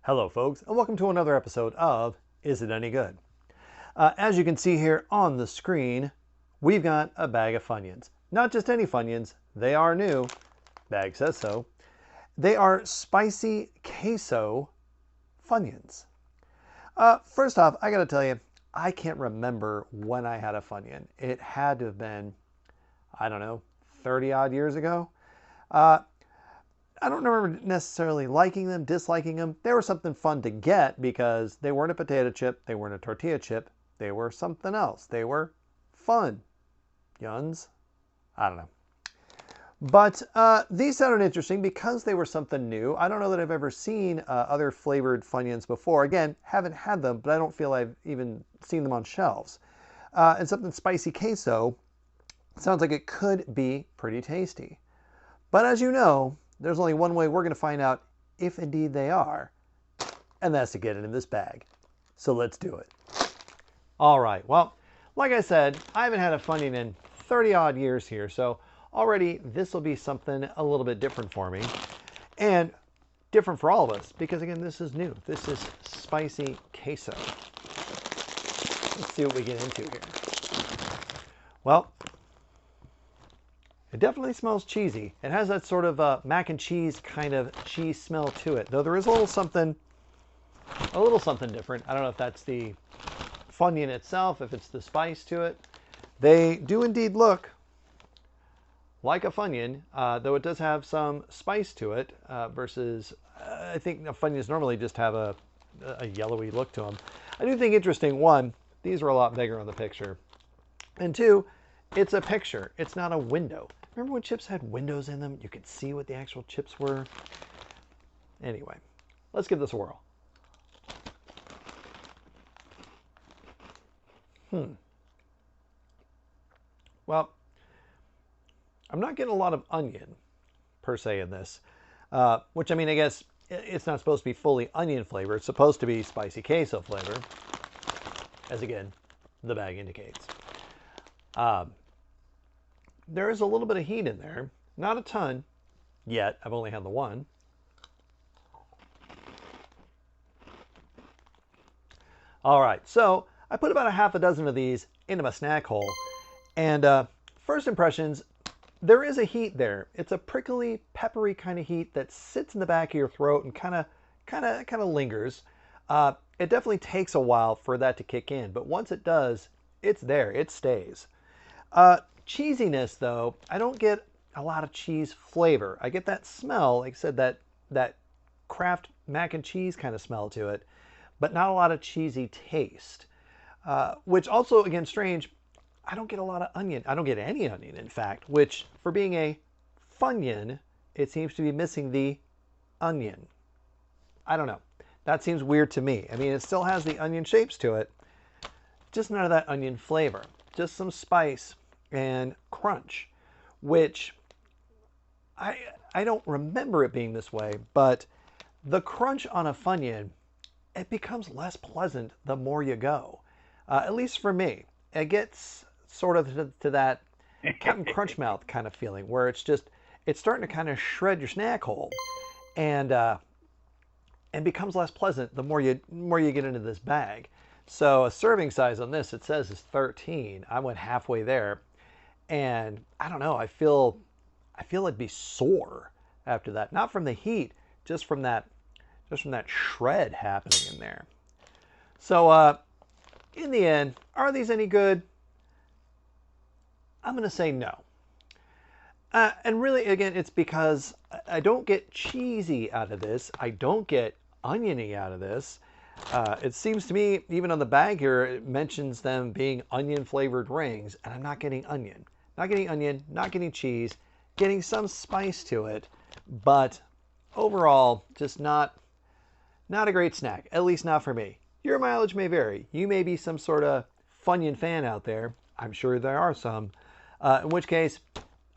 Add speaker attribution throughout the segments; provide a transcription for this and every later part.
Speaker 1: Hello folks, and welcome to another episode of Is It Any Good? As you can see here on the screen, we've got a bag of Funyuns. Not just any Funyuns, they are new. Bag says so. They are spicy queso Funyuns. First off, I gotta tell you, I can't remember when I had a Funyun. It had to have been, I don't know, 30 odd years ago. I don't remember necessarily liking them, disliking them. They were something fun to get because they weren't a potato chip, they weren't a tortilla chip, they were something else. They were fun. Yuns? I don't know. But these sounded interesting because they were something new. I don't know that I've ever seen other flavored Funyuns before. Again, haven't had them, but I don't feel I've even seen them on shelves. And something spicy queso sounds like it could be pretty tasty. But as you know, there's only one way we're going to find out if indeed they are, and that's to get it in this bag. So let's do it. All right, well, like I said, I haven't had a Funyun in 30 odd years here, so already this will be something a little bit different for me, and different for all of us, because again, this is new. This is spicy queso. Let's see what we get into here. Well, it definitely smells cheesy. It has that sort of mac and cheese kind of cheese smell to it, though there is a little something different. I don't know if that's the Funyun itself, if it's the spice to it. They do indeed look like a Funyun, though it does have some spice to it versus I think Funyuns normally just have a yellowy look to them. I do think interesting, one, these are a lot bigger on the picture, and two, it's a picture. It's not a window. Remember when chips had windows in them? You could see what the actual chips were. Anyway, let's give this a whirl. Well, I'm not getting a lot of onion, per se, in this. Which, I mean, I guess it's not supposed to be fully onion flavor. It's supposed to be spicy queso flavor, as, again, the bag indicates. There is a little bit of heat in there. Not a ton yet. I've only had the one. All right, so I put about a half a dozen of these into my snack hole. And first impressions, there is a heat there. It's a prickly, peppery kind of heat that sits in the back of your throat and kind of lingers. It definitely takes a while for that to kick in, but once it does, it's there. It stays. Cheesiness, though, I don't get a lot of cheese flavor. I get that smell, like I said, that Kraft mac and cheese kind of smell to it, but not a lot of cheesy taste. Which also, again, strange, I don't get a lot of onion. I don't get any onion, in fact, which for being a Funyun, it seems to be missing the onion. I don't know. That seems weird to me. I mean, it still has the onion shapes to it, just none of that onion flavor. Just some spice and crunch, which I don't remember it being this way, but the crunch on a Funyun, it becomes less pleasant the more you go. At least for me. It gets sort of to that Captain Crunch Mouth kind of feeling, where it's starting to kind of shred your snack hole, and becomes less pleasant the more you get into this bag. So a serving size on this, it says, is 13. I went halfway there, and I don't know. I feel I'd be sore after that. Not from the heat, just from that shred happening in there. So in the end, are these any good? I'm going to say no. And really, again, it's because I don't get cheesy out of this. I don't get oniony out of this. It seems to me, even on the bag here, it mentions them being onion-flavored rings, and I'm not getting onion. Not getting onion, not getting cheese, getting some spice to it, but overall, just not a great snack, at least not for me. Your mileage may vary. You may be some sort of Funyun fan out there. I'm sure there are some. In which case,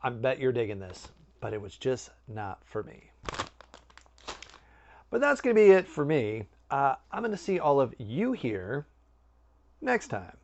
Speaker 1: I bet you're digging this, but it was just not for me. But that's going to be it for me. I'm going to see all of you here next time.